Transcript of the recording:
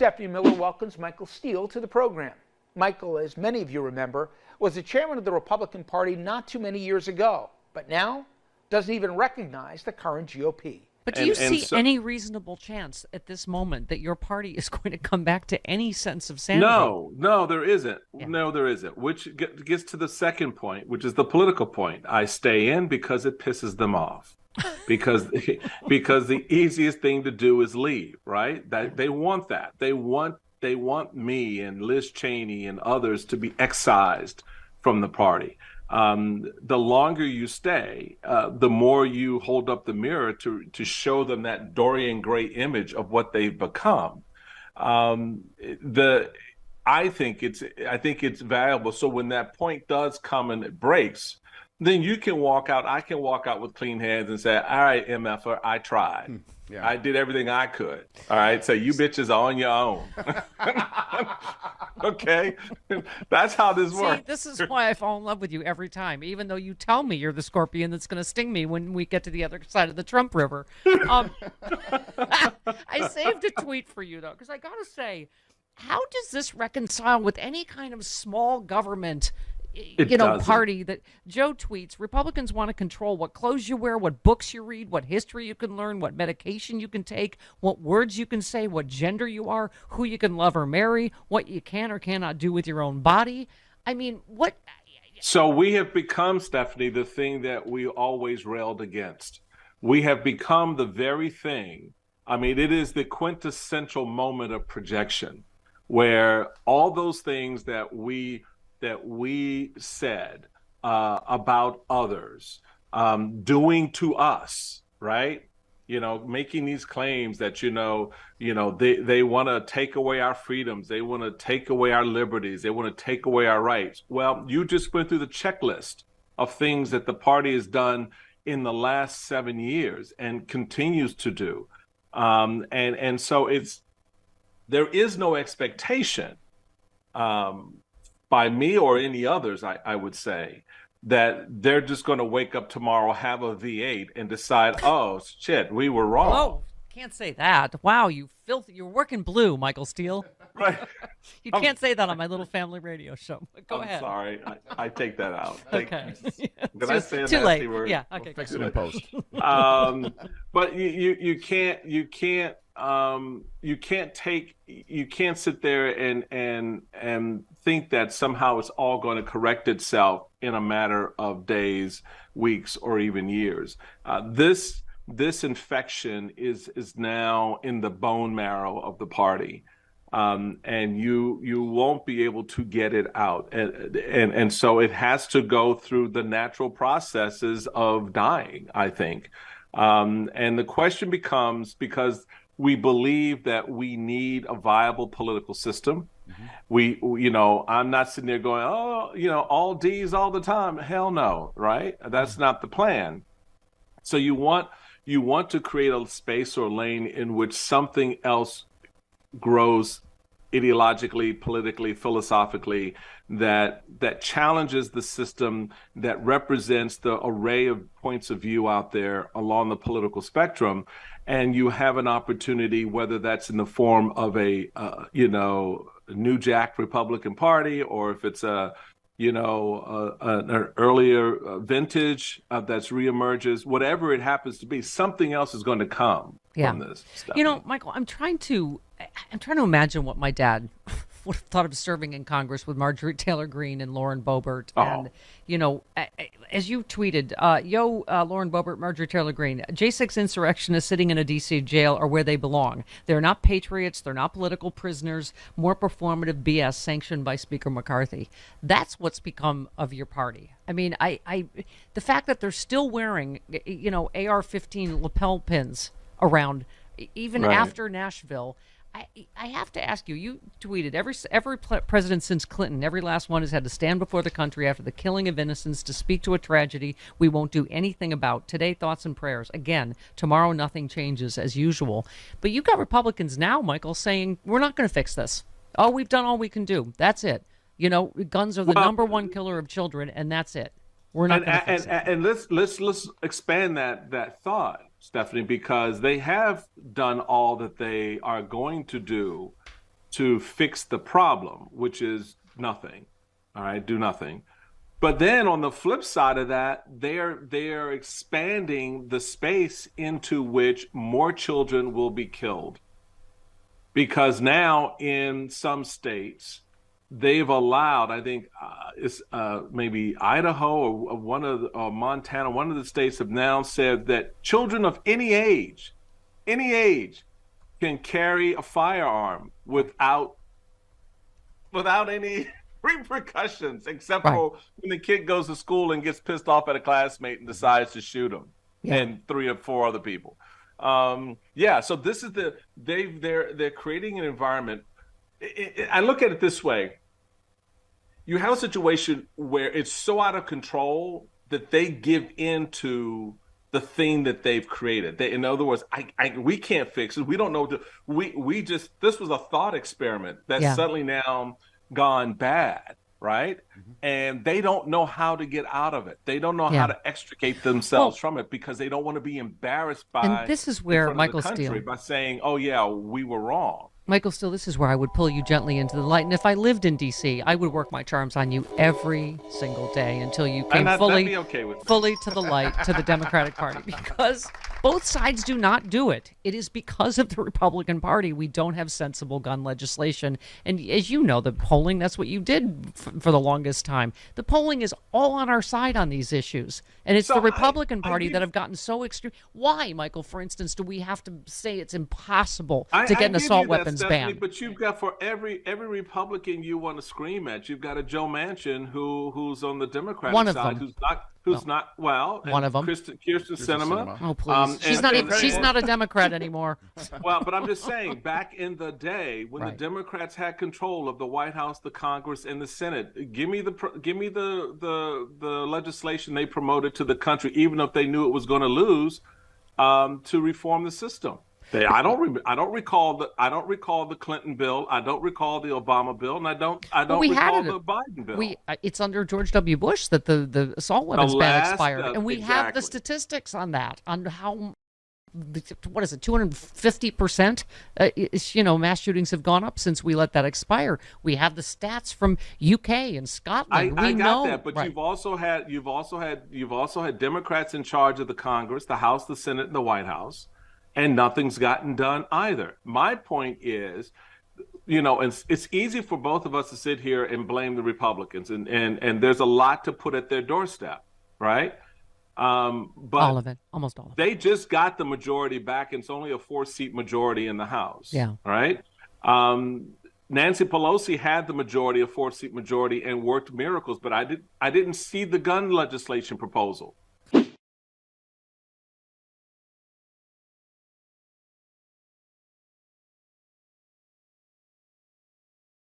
Stephanie Miller welcomes Michael Steele to the program. Michael, as many of you remember, was the chairman of the Republican Party not too many years ago, but now doesn't even recognize the current GOP. But do you see any reasonable chance at this moment that your party is going to come back to any sense of sanity? No, there isn't. Yeah. No, there isn't. Which gets to the second point, which is the political point. I stay in because it pisses them off. because the easiest thing to do is leave, right? That they want that. They want me and Liz Cheney and others to be excised from the party. The longer you stay, the more you hold up the mirror to show them that Dorian Gray image of what they've become. I think it's valuable. So when that point does come and it breaks, then you can walk out. I can walk out with clean hands and say, all right, MFer, I tried. Yeah. I did everything I could. All right. So you bitches are on your own. Okay. That's how this works. See, this is why I fall in love with you every time, even though you tell me you're the scorpion that's going to sting me when we get to the other side of the Trump River. I saved a tweet for you, though, because I got to say, how does this reconcile with any kind of small government party that Joe tweets? Republicans want to control what clothes you wear, what books you read, what history you can learn, what medication you can take, what words you can say, what gender you are, who you can love or marry, what you can or cannot do with your own body. I mean, what? So we have become, Stephanie, the thing that we always railed against. We have become the very thing. I mean, it is the quintessential moment of projection where all those things that we said about others, doing to us, right? Making these claims that, they want to take away our freedoms. They want to take away our liberties. They want to take away our rights. Well, you just went through the checklist of things that the party has done in the last 7 years and continues to do. And so there is no expectation, by me or any others, I would say, that they're just going to wake up tomorrow, have a V8, and decide, oh, shit, we were wrong. Oh, can't say that. Wow, you filthy. You're working blue, Michael Steele. Right. You can't say that on my little family radio show. Go ahead. I'm sorry. I take that out. Okay. Did I say a too nasty late. word? Yeah, okay. We'll fix it in post. But you can't sit there and think that somehow it's all going to correct itself in a matter of days, weeks, or even years. This infection is now in the bone marrow of the party, and you won't be able to get it out, and so it has to go through the natural processes of dying, I think. And the question becomes, because we believe that we need a viable political system. Mm-hmm. I'm not sitting there going, all D's all the time. Hell no, right? That's not the plan. So you want to create a space or lane in which something else grows ideologically, politically, philosophically, that challenges the system, that represents the array of points of view out there along the political spectrum. And you have an opportunity, whether that's in the form of a New Jack Republican Party, or if it's an earlier vintage that's reemerges, whatever it happens to be, something else is going to come from this stuff. Michael, I'm trying to imagine what my dad would have thought of serving in Congress with Marjorie Taylor Greene and Lauren Boebert. Oh. And, as you tweeted, Lauren Boebert, Marjorie Taylor Greene, J6 insurrectionists sitting in a D.C. jail are where they belong. They're not patriots. They're not political prisoners. More performative BS sanctioned by Speaker McCarthy. That's what's become of your party. I mean, the fact that they're still wearing, AR-15 lapel pins around, even after Nashville. I have to ask you, you tweeted every president since Clinton, every last one has had to stand before the country after the killing of innocents to speak to a tragedy we won't do anything about. Today, thoughts and prayers. Again, tomorrow, nothing changes as usual. But you've got Republicans now, Michael, saying, we're not going to fix this. Oh, we've done all we can do. That's it. Guns are the number one killer of children, and that's it. We're not going to fix it. And let's expand that thought, Stephanie, because they have done all that they are going to do to fix the problem, which is nothing. All right, do nothing. But then on the flip side of that, they're expanding the space into which more children will be killed. Because now in some states, they've allowed, I think it's maybe Idaho or Montana, one of the states have now said that children of any age can carry a firearm without any repercussions, except for when the kid goes to school and gets pissed off at a classmate and decides to shoot him and 3 or 4 other people. So this is they're creating an environment. I look at it this way. You have a situation where it's so out of control that they give into the thing that they've created. In other words, we can't fix it. We don't know. This was a thought experiment that's suddenly now gone bad, right? And they don't know how to get out of it. They don't know how to extricate themselves from it because they don't want to be embarrassed by. And this is where Michael Steele, by saying, "Oh yeah, we were wrong." Michael Steele, this is where I would pull you gently into the light. And if I lived in D.C., I would work my charms on you every single day until you came fully to the light, to the Democratic Party, because both sides do not do it. It is because of the Republican Party we don't have sensible gun legislation. And as you know, the polling, that's what you did for the longest time. The polling is all on our side on these issues. And it's the Republican Party that have gotten so extreme. Why, Michael, for instance, do we have to say it's impossible to get an assault weapons ban? But you've got for every Republican you want to scream at, you've got a Joe Manchin who's on the Democratic side, who's not one of them. Kirsten Sinema. Oh please, she's not a Democrat anymore. Well, but I'm just saying, back in the day when the Democrats had control of the White House, the Congress, and the Senate, give me the legislation they promoted to the country, even if they knew it was going to lose, to reform the system. I don't recall the Clinton bill. I don't recall the Obama bill, and I don't recall the Biden bill. It's under George W. Bush that the assault weapons ban expired, and we have the statistics on that, on how, what is it, 250%? Mass shootings have gone up since we let that expire. We have the stats from UK and Scotland. I got that, but you've also had Democrats in charge of the Congress, the House, the Senate, and the White House. And nothing's gotten done either. My point is, it's easy for both of us to sit here and blame the Republicans, and there's a lot to put at their doorstep, right? But all of it, almost all of it. They just got the majority back, and it's only a 4-seat majority in the House. Yeah. Right? Nancy Pelosi had the majority, a 4-seat majority, and worked miracles, but I didn't see the gun legislation proposal.